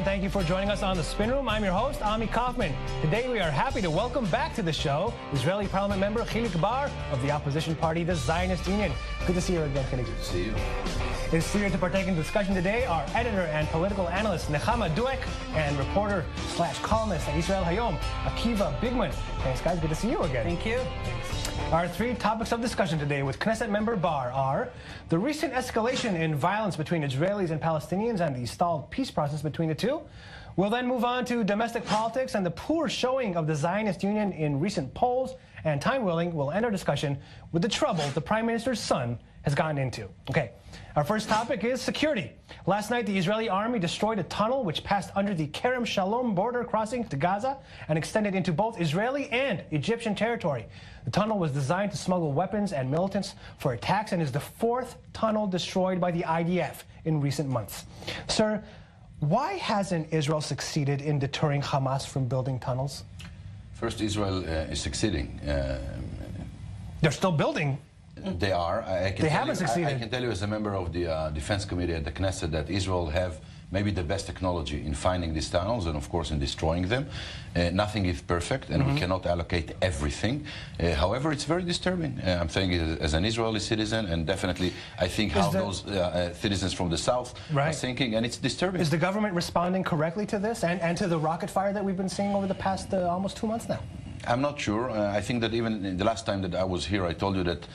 Thank you for joining us on The Spin Room. I'm your host, Ami Kaufman. Today we are happy to welcome back to the show Israeli Parliament member Hilik of the opposition party, the Zionist Union. Good to see you again, Hilik. Good to see you. It's here to partake in the discussion today are editor and political analyst Nechama Duek and reporter/columnist at Israel Hayom, Akiva Bigman. Thanks, guys. Good to see you again. Thank you. Our three topics of discussion today with Knesset member Bar are the recent escalation in violence between Israelis and Palestinians and the stalled peace process between the two. We'll then move on to domestic politics and the poor showing of the Zionist Union in recent polls. And time willing, we'll end our discussion with the trouble the Prime Minister's son has gotten into. Okay, our first topic is security. Last night, the Israeli army destroyed a tunnel which passed under the Kerem Shalom border crossing to Gaza and extended into both Israeli and Egyptian territory. The tunnel was designed to smuggle weapons and militants for attacks and is the fourth tunnel destroyed by the IDF in recent months. Sir, why hasn't Israel succeeded in deterring Hamas from building tunnels? First, Israel is succeeding. They're still building. They are. They haven't succeeded. I can tell you as a member of the Defense Committee at the Knesset that Israel have maybe the best technology in finding these tunnels and, of course, in destroying them. Nothing is perfect, and we cannot allocate everything. However, it's very disturbing. I'm saying it as an Israeli citizen, and definitely I think how those citizens from the south are thinking, and it's disturbing. Is the government responding correctly to this and to the rocket fire that we've been seeing over the past almost 2 months now? I'm not sure. I think that even the last time that I was here, I told you that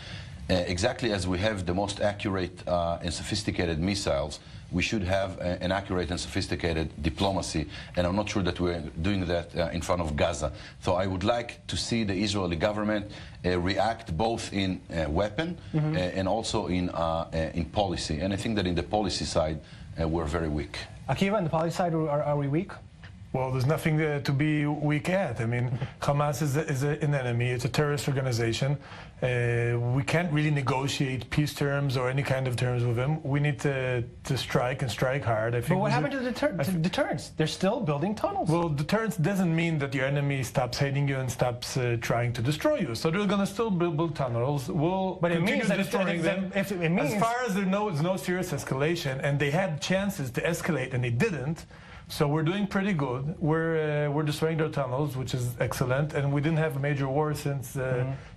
exactly as we have the most accurate and sophisticated missiles, we should have an accurate and sophisticated diplomacy, and I'm not sure that we're doing that in front of Gaza. So I would like to see the Israeli government react both in weapon and also in policy. And I think that in the policy side, we're very weak. Akiva, on the policy side, are we weak? Well, there's nothing to be weak at. I mean, Hamas is an enemy. It's a terrorist organization. We can't really negotiate peace terms or any kind of terms with them. We need to strike and strike hard. I think. But what happened to the deterrence? They're still building tunnels. Well, deterrence doesn't mean that your enemy stops hating you and stops trying to destroy you. So they're going to still build tunnels. We'll but it continue means that destroying them. If it means, as far as there's no serious escalation, and they had chances to escalate and they didn't. So we're doing pretty good. We're destroying their tunnels, which is excellent, and we didn't have a major war since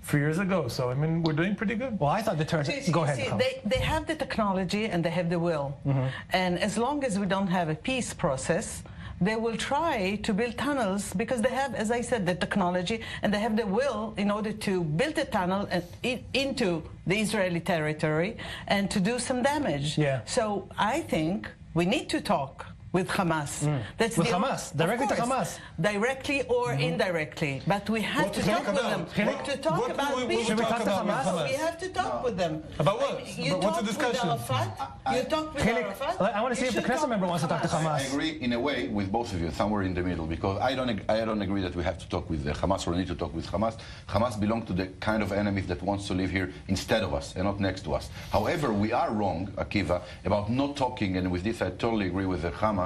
3 years ago. So I mean, we're doing pretty good. Well, I thought deterrence. Go ahead. They have the technology and they have the will, and as long as we don't have a peace process, they will try to build tunnels because they have, as I said, the technology and they have the will in order to build a tunnel into the Israeli territory and to do some damage. Yeah. So I think we need to talk with Hamas. That's with Hamas, directly to Hamas. Directly or indirectly. But we have to talk with them. To talk about peace. Should we talk to Hamas? We have to talk with them. About what? What's the discussion? You talk with Arafat. I want to see if the Knesset member wants to talk to Hamas. I agree in a way with both of you, somewhere in the middle, because I don't agree that we have to talk with Hamas or need to talk with Hamas. Hamas belongs to the kind of enemy that wants to live here instead of us and not next to us. However, we are wrong, Akiva, about not talking, and with this I totally agree with Nechama.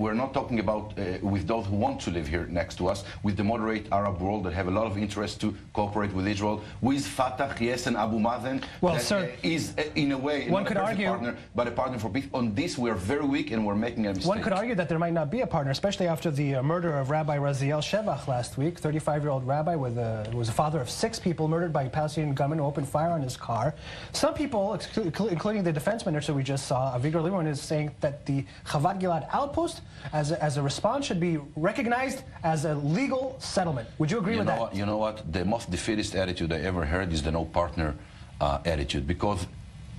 We're not talking about with those who want to live here next to us, with the moderate Arab world that have a lot of interest to cooperate with Israel, with Fatah, yes, and Abu Mazen, well, that sir, is in a way one not could a perfect argue, partner, but a partner for peace. On this, we are very weak and we're making a mistake. One could argue that there might not be a partner, especially after the murder of Rabbi Raziel Shevach last week. 35-year-old rabbi was a father of 6 people murdered by Palestinian gunmen who opened fire on his car. Some people, including the defense minister we just saw, Avigdor Lieberman, is saying that the Chavat Gilad outpost, as a response, should be recognized as a legal settlement. Would you agree with that? You know what? The most defeatist attitude I ever heard is the no partner attitude, because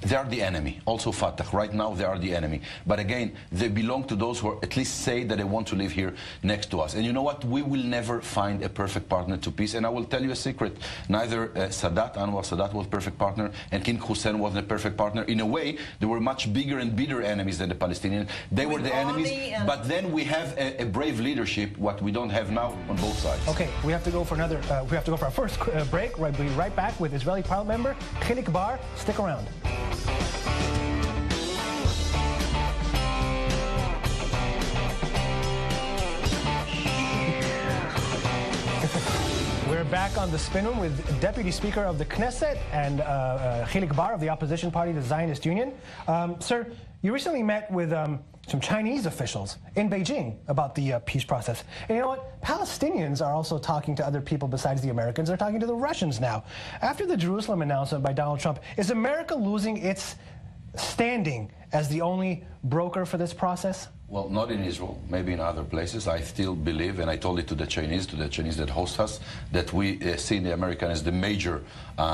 they are the enemy. Also Fatah. Right now, they are the enemy. But again, they belong to those who are, at least say that they want to live here next to us. And you know what? We will never find a perfect partner to peace. And I will tell you a secret. Neither Anwar Sadat was a perfect partner, and King Hussein wasn't a perfect partner. In a way, they were much bigger and bitter enemies than the Palestinians. They were the enemies. But then we have a brave leadership, what we don't have now on both sides. Okay, we have to go for another. We have to go for our first break. We'll be right back with Israeli Parliament member Hilik Bar. Stick around. We're back on the Spin Room with Deputy Speaker of the Knesset and Hilik of the opposition party, the Zionist Union. Sir, you recently met with some Chinese officials in Beijing about the peace process. And you know what? Palestinians are also talking to other people besides the Americans. They're talking to the Russians now. After the Jerusalem announcement by Donald Trump, is America losing its standing as the only broker for this process? Well, not in Israel, maybe in other places. I still believe, and I told it to the Chinese that host us, that we see the American as the major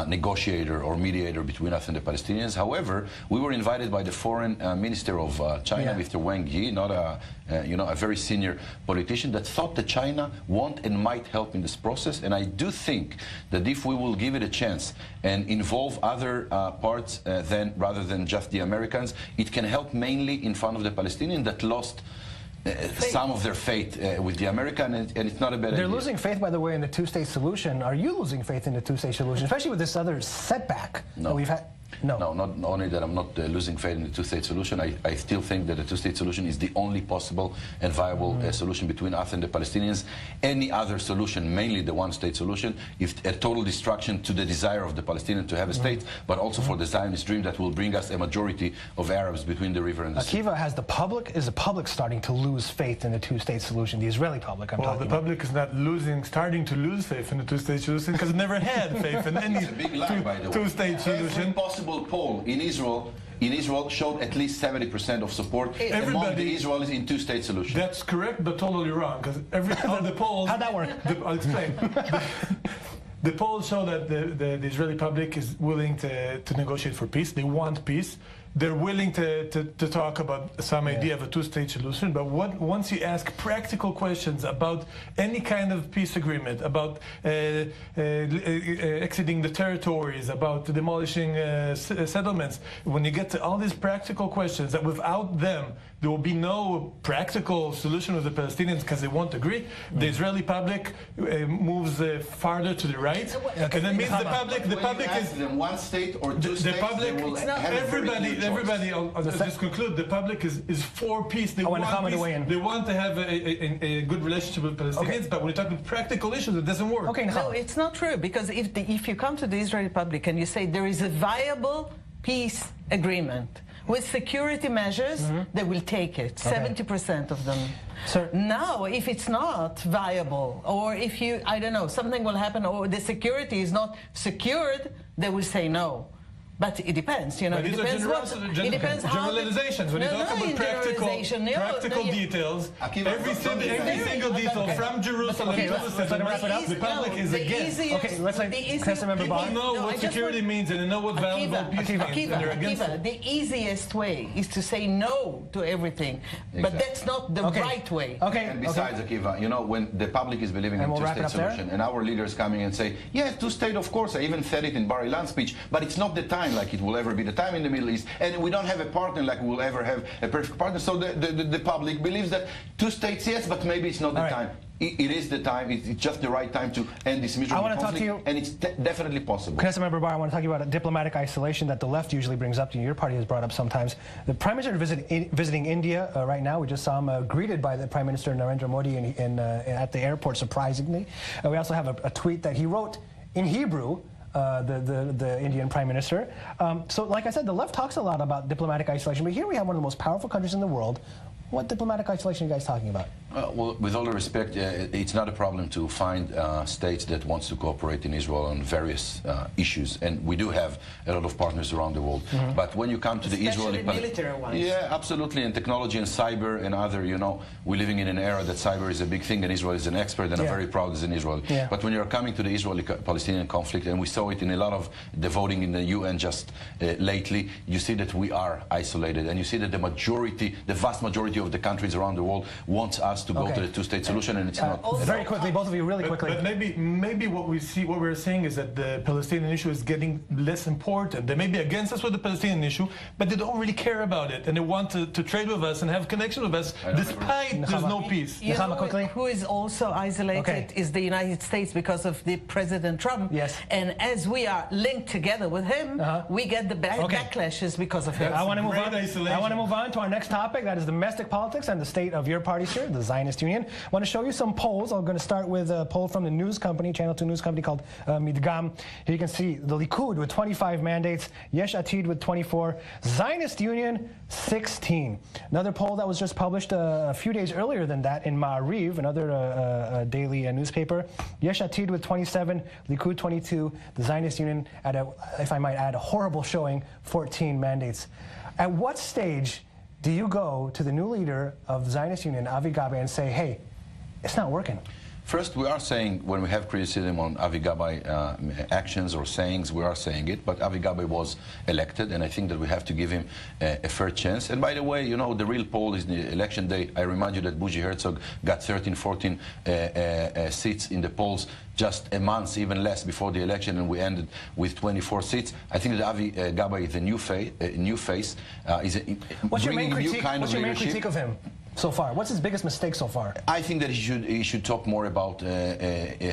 negotiator or mediator between us and the Palestinians. However, we were invited by the foreign minister of China, Mr. Wang Yi, not a very senior politician, that thought that China want and might help in this process. And I do think that if we will give it a chance and involve other parts rather than just the Americans, it can help mainly in front of the Palestinians that lost some of their faith with the American, and it's not a bad idea. They're losing faith, by the way, in the two-state solution. Are you losing faith in the two-state solution, especially with this other setback that we've had? No, not only that I'm not losing faith in the two-state solution, I still think that the two-state solution is the only possible and viable solution between us and the Palestinians. Any other solution, mainly the one-state solution, is a total destruction to the desire of the Palestinians to have a state, but also for the Zionist dream that will bring us a majority of Arabs between the river and the sea. Akiva, is the public starting to lose faith in the two-state solution? The Israeli public, I'm talking about. Well, the public is not starting to lose faith in the two-state solution because it never had faith in any two-state solution. Every possible poll in Israel showed at least 70% of support among the Israelis in two-state solution. That's correct, but totally wrong, because all the polls... How'd that work? I'll explain. The polls show that the Israeli public is willing to negotiate for peace. They want peace. They're willing to talk about some idea of a two-state solution, but once you ask practical questions about any kind of peace agreement, about exiting the territories, about demolishing settlements, when you get to all these practical questions that without them there will be no practical solution with the Palestinians because they won't agree, the Israeli public moves farther to the right, and that means the public is one state or two states. The public, everybody, I'll just conclude, the public is for peace. They want peace. They want to have a good relationship with Palestinians, but when you talk about practical issues, it doesn't work. No, it's not true, because if you come to the Israeli public and you say there is a viable peace agreement with security measures, they will take it, 70% of them. Now, if it's not viable, or if I don't know, something will happen, or the security is not secured, they will say no. But it depends, But it depends generalizations. When you talk about practical details, every single detail from Jerusalem to the settlement, the public is against. Okay, let's People know what security means and they know what valuable peace means, and they're against it. The easiest way is to say no to everything, but that's not the right way. And besides, Akiva, when the public is believing in two-state solution, and our leaders coming and say, yeah, two-state, of course, I even said it in Bar Ilan speech, but it's not the time like it will ever be the time in the Middle East, and we don't have a partner like we will ever have a perfect partner. So the public believes that two states, yes, but maybe it's not the time. It is the time. It's just the right time to end this miserable conflict. I want to talk to you, and it's definitely possible. Knesset Member Bar, I want to talk to you about diplomatic isolation that the left usually brings up to you. Your party has brought up sometimes. The Prime Minister visiting India right now. We just saw him greeted by the Prime Minister Narendra Modi at the airport, surprisingly. We also have a tweet that he wrote in Hebrew. The Indian Prime Minister. So like I said, the left talks a lot about diplomatic isolation, but here we have one of the most powerful countries in the world. What diplomatic isolation are you guys talking about? Well, with all due respect, it's not a problem to find states that wants to cooperate in Israel on various issues, and we do have a lot of partners around the world. But when you come to the Israeli military ones, yeah, absolutely, and technology and cyber and other, we're living in an era that cyber is a big thing, and Israel is an expert, and I'm very proud as an Israeli. But when you're coming to the Israeli-Palestinian conflict, and we saw it in a lot of the voting in the UN just lately, you see that we are isolated, and you see that the vast majority of the countries around the world wants us to go to the two-state solution, and it's not. Very quickly, both of you, really quickly. But maybe what we're seeing is that the Palestinian issue is getting less important. They may be against us with the Palestinian issue, but they don't really care about it, and they want to trade with us and have connection with us, despite there's no peace. You know who is also isolated is the United States because of the President Trump. Yes. And as we are linked together with him, we get the backlashes because of him. I want to move on to our next topic. That is domestic politics and the state of your party, sir, the Zionist Union. I want to show you some polls. I'm going to start with a poll from the news company, Channel 2 news company called Midgam. Here you can see the Likud with 25 mandates, Yesh Atid with 24, Zionist Union 16. Another poll that was just published a few days earlier than that in Ma'ariv, another daily newspaper. Yesh Atid with 27, Likud 22, the Zionist Union at if I might add, a horrible showing, 14 mandates. At what stage do you go to the new leader of the Zionist Union, Avi Gabay, and say, hey, it's not working? First, we are saying, when we have criticism on Avi Gabay actions or sayings, we are saying it, but Avi Gabay was elected, and I think that we have to give him a fair chance. And by the way, you know, the real poll is the election day. I remind you that Bougie Herzog got 13, 14 seats in the polls just a month, even less, before the election, and we ended with 24 seats. I think that Avi Gabay is a new face. What's your main critique? What's your main critique of him so far? What's his biggest mistake so far? I think that he should talk more about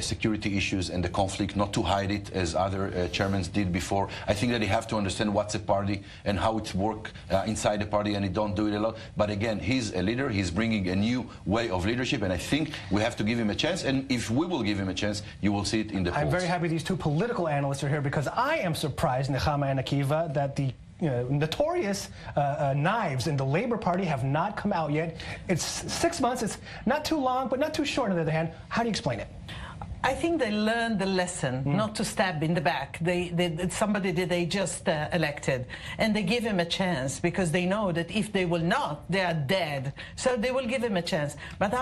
security issues and the conflict, not to hide it as other chairmen did before. I think that he have to understand what's a party and how it works inside the party, and he don't do it a lot. But again, he's a leader. He's bringing a new way of leadership, and I think we have to give him a chance. And if we will give him a chance, you will see it in the polls. I'm very happy these two political analysts are here, because I am surprised, Nechama and Akiva, that the notorious knives in the Labor Party have not come out yet. It's 6 months. It's not too long, but not too short, on the other hand. How do you explain it? I think they learned the lesson, not to stab in the back. Somebody that they just elected, and they give him a chance, because they know that if they will not, they are dead. So they will give him a chance. But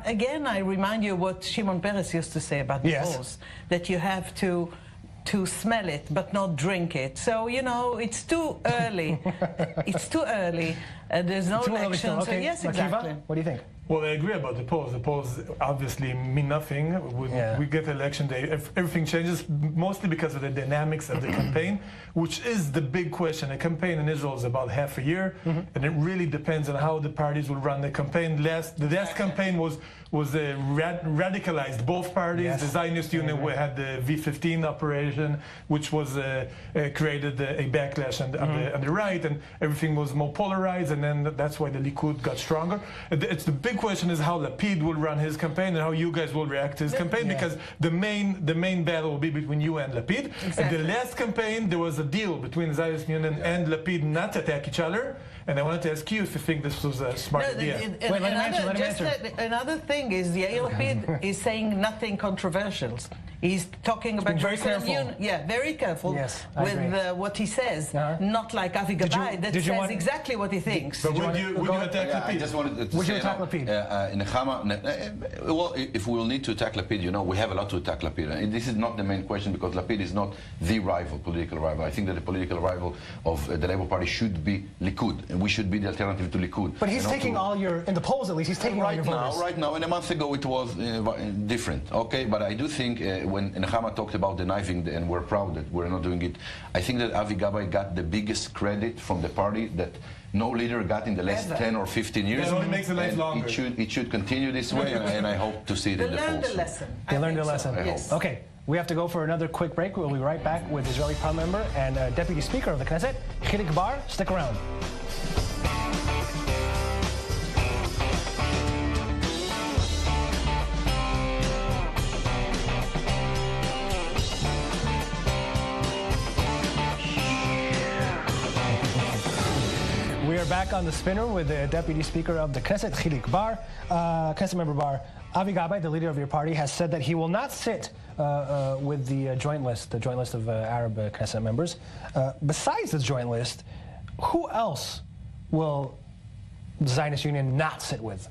again, I remind you what Shimon Peres used to say about the polls, that you have to smell it but not drink it. So, you know, it's too early. It's too early. There's no election. Okay. So yes, exactly. What do you think? Well, I agree about the polls. The polls obviously mean nothing. We get election day, everything changes, mostly because of the dynamics of the campaign, which is the big question. A campaign in Israel is about half a year, and it really depends on how the parties will run the campaign. The last campaign was radicalized both parties. The Zionist Union had the V15 operation, which was created a backlash on the right, and everything was more polarized, and then that's why the Likud got stronger. It's the big question is how Lapid will run his campaign and how you guys will react to his campaign, because the main battle will be between you and Lapid. Exactly. At the last campaign, there was a deal between the Zionist Union and Lapid not to attack each other. And I wanted to ask you if you think this was a smart idea. Wait, let him answer. Another thing is Yair Lapid is saying nothing controversial. He's talking about very careful. Very careful with what he says. Not like Avi Gabay that says exactly what he thinks. But would you attack Lapid? I just wanted to would say, you attack Lapid? Well, if we will need to attack Lapid, you know, we have a lot to attack Lapid. And this is not the main question, because Lapid is not the political rival. I think that the political rival of the Labour Party should be Likud, and we should be the alternative to Likud. But he's taking all your, in the polls at least, he's taking all your voters. Right now, and a month ago it was different, okay? But I do think when Nechama talked about the knifing, and we're proud that we're not doing it, I think that Avi Gabay got the biggest credit from the party that no leader got in the last 10 or 15 years. It only makes the life longer. It should continue this way, and I hope to see it in the polls. They learned the lesson. They learned the lesson. Yes. Okay, we have to go for another quick break. We'll be right back with Israeli Parliament member and Deputy Speaker of the Knesset, Hilik Bar. Stick around. We are back on the spinner with the Deputy Speaker of the Knesset, Hilik Bar. Knesset member Bar, Avi Gabay, the leader of your party, has said that he will not sit with the joint list of Arab Knesset members. Besides the joint list, who else will the Zionist Union not sit with?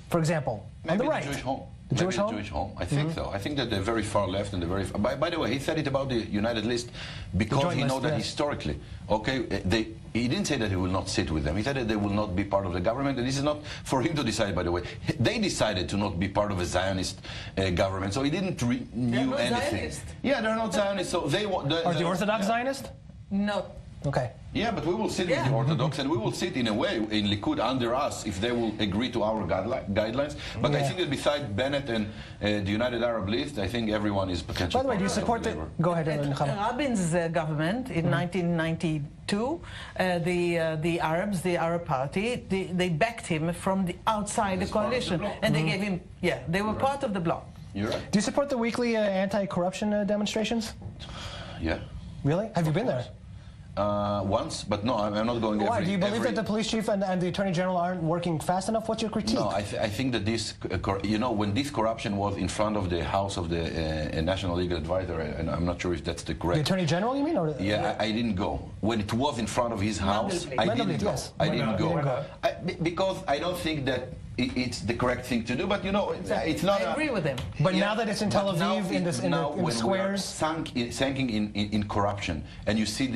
For example, maybe on the right. The Jewish Home. The Jewish Home? Jewish Home. I think so. I think that they're very far left and they're very far. By the way, he said it about the United List because he knows that historically, okay, he didn't say that he will not sit with them. He said that they will not be part of the government, and this is not for him to decide, by the way. They decided to not be part of a Zionist government, so he didn't renew anything. Zionist. Yeah, they're not Zionists, so they want... Are the Orthodox Zionist? No. Okay. Yeah, but we will sit with the Orthodox, and we will sit in a way in Likud under us if they will agree to our guidelines. But I think that besides Bennett and the United Arab List, I think everyone is potential. By the way, do you support the... Go ahead, Nechama. Rabin's government in 1992, the Arabs, the Arab Party, they backed him from the outside the coalition, and they gave him, they were part of the bloc. You're right. Do you support the weekly anti-corruption demonstrations? Yeah. Really? Have you been there? Once, but no, I'm not going Why? Do you believe that the police chief and the attorney general aren't working fast enough? What's your critique? No, I think that this, when this corruption was in front of the house of the National Legal Advisor, and I'm not sure if that's the correct... The attorney general, you mean? Or yeah, I didn't go. When it was in front of his house, I didn't go. Yes. I didn't go. go. Because I don't think that it's the correct thing to do, but it's not. I agree with him. But now that it's in Tel Aviv, in the squares, sinking in corruption, and you see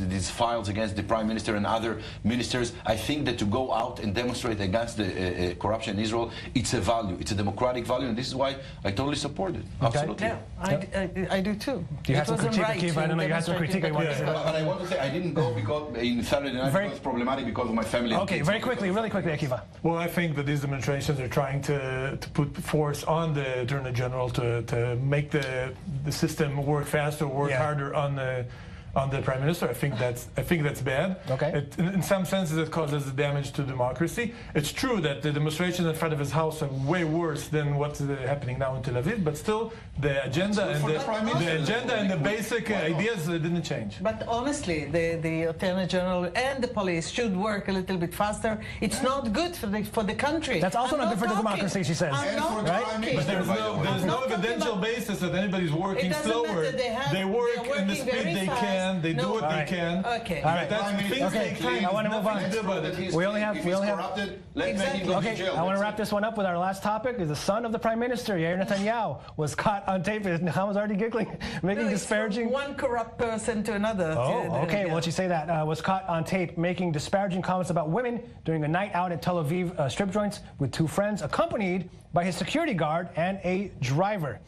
these files against the prime minister and other ministers, I think that to go out and demonstrate against the corruption in Israel, it's a value, it's a democratic value, and this is why I totally support it. Absolutely. Yeah, I do too. Do you have some critique, Akiva? I don't know. You have some critique. But I want to say I didn't go because in Saturday night it was problematic because of my family. Okay, very quickly, really quickly, Akiva. Well, I think that these demonstrations are trying to put force on the Attorney General to make the system work faster, work harder on the Prime Minister. I think that's bad. Okay. In some senses, it causes damage to democracy. It's true that the demonstrations in front of his house are way worse than what's happening now in Tel Aviv, but still the agenda and the basic ideas didn't change. But honestly, the Attorney General and the police should work a little bit faster. It's not good for the country. That's also not good for the democracy, she says. Right? But there's no evidential basis that anybody's working slower. They work in the speed they can. They do what they can. Okay. All right. Things take time. I want to move on. We only have. Exactly. Okay. I want to wrap this one up with our last topic. Is the son of the prime minister, Yair Netanyahu, was caught on tape. Nechama's already giggling, making disparaging. From one corrupt person to another. Oh, okay. Well, you say that was caught on tape making disparaging comments about women during a night out at Tel Aviv strip joints with two friends, accompanied by his security guard and a driver.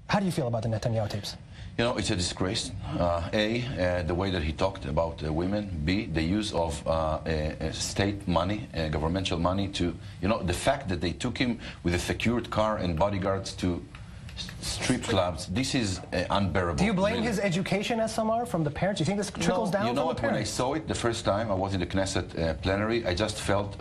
How do you feel about the Netanyahu tapes? It's a disgrace. A, the way that he talked about women. B, the use of state money, governmental money to, the fact that they took him with a secured car and bodyguards to strip clubs. This is unbearable. Do you blame his education as some are from the parents? Do you think this trickles down from the parents? When I saw it the first time, I was in the Knesset plenary, I just felt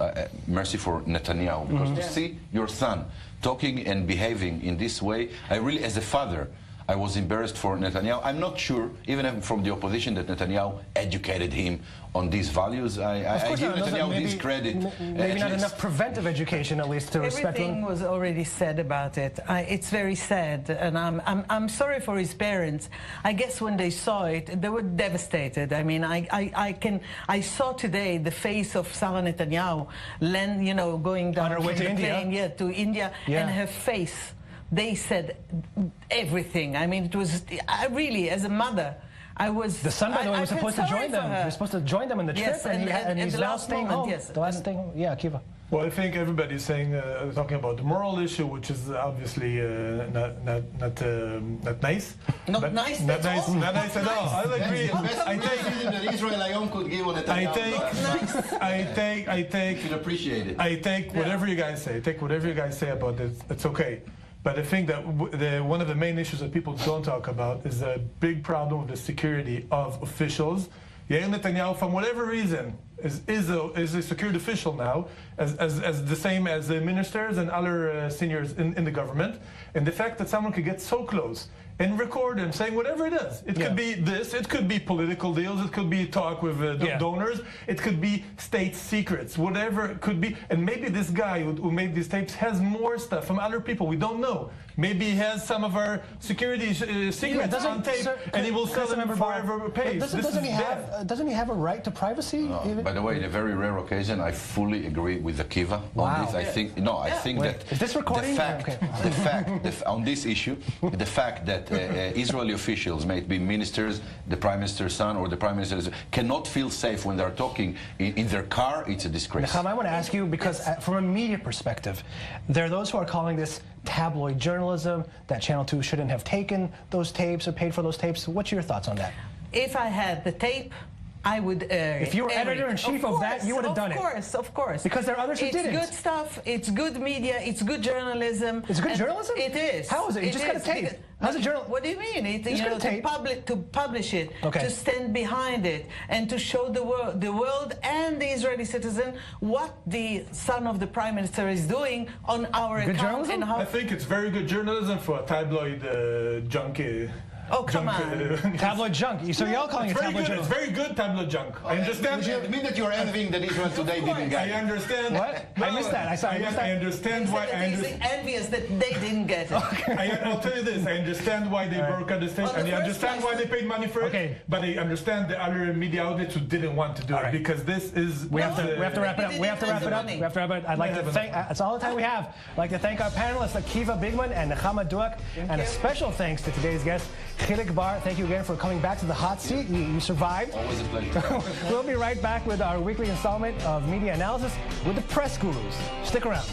mercy for Netanyahu. Because to see your son talking and behaving in this way, I really, as a father, I was embarrassed for Netanyahu. I'm not sure, even from the opposition, that Netanyahu educated him on these values. I give Netanyahu this credit. Maybe not enough preventive education, at least, to respect him. Everything was already said about it. It's very sad, and I'm sorry for his parents. I guess when they saw it, they were devastated. I mean, I saw today the face of Sarah Netanyahu, going down on her way to India. To India, and her face. They said everything. I mean, it was really, as a mother, I was. The son, by the way, was supposed to join them. He was supposed to join them in the trip, and he's now staying home. Yes, the last thing, Akiva. Well, I think everybody's saying, talking about the moral issue, which is obviously not nice. Not nice. Not nice at all. I agree. I take that Israel Ayom could give on I take. Should appreciate it. I take whatever you guys say. Take whatever you guys say about it. It's okay. But I think that one of the main issues that people don't talk about is the big problem with the security of officials. Yair Netanyahu, from whatever reason, is a secured official now, as the same as the ministers and other seniors in the government. And the fact that someone could get so close and record him saying whatever it is. It could be this, it could be political deals, it could be talk with donors, it could be state secrets, whatever it could be. And maybe this guy who made these tapes has more stuff from other people. We don't know. Maybe he has some of our security secrets on tape, and he will sell them for whatever pays. Doesn't he have a right to privacy? By the way, in a very rare occasion, I fully agree with Akiva on this. I think that is this recording? The fact on this issue, the fact that Israeli officials, may it be ministers, the prime minister's son, or the prime minister's, cannot feel safe when they're talking in their car, it's a disgrace. Nechama, I want to ask you, because from a media perspective, there are those who are calling this tabloid journalism, that Channel 2 shouldn't have taken those tapes or paid for those tapes. What's your thoughts on that? If I had the tape, I would err. If you were editor-in-chief of that, you would have done it. Of course. Because there are others who didn't. It's good stuff. It's good media. It's good journalism. It's good journalism? It is. How is it? You just got a tape. How's a journal? What do you mean? To publish it, okay. to stand behind it, and to show the world and the Israeli citizen what the son of the prime minister is doing on our good account. Journalism? And how I think it's very good journalism for a tabloid junkie. Oh, come on. Tabloid junk. So you're all calling it tabloid It's junk. very good tabloid junk. I understand. Does it mean that you're envying that Israel today didn't get I it? understand. What? I missed that. I missed that. I understand why. He's envious that they didn't get it. I'll tell you this. I understand why they broke out the state, On the and I first understand place- why they paid money for it. Okay. But I understand the other media outlets who didn't want to do right. it because this is. We have to wrap it up. We have to wrap it up. We have to wrap it up. I'd like to thank. That's all the time we have. I'd like to thank our panelists, Akiva Bigman and Nechama Duak, and a special thanks to today's guest, Hilik Bar. Thank you again for coming back to the hot seat. You survived. Always a pleasure. We'll be right back with our weekly installment of Media Analysis with the Press Gurus. Stick around.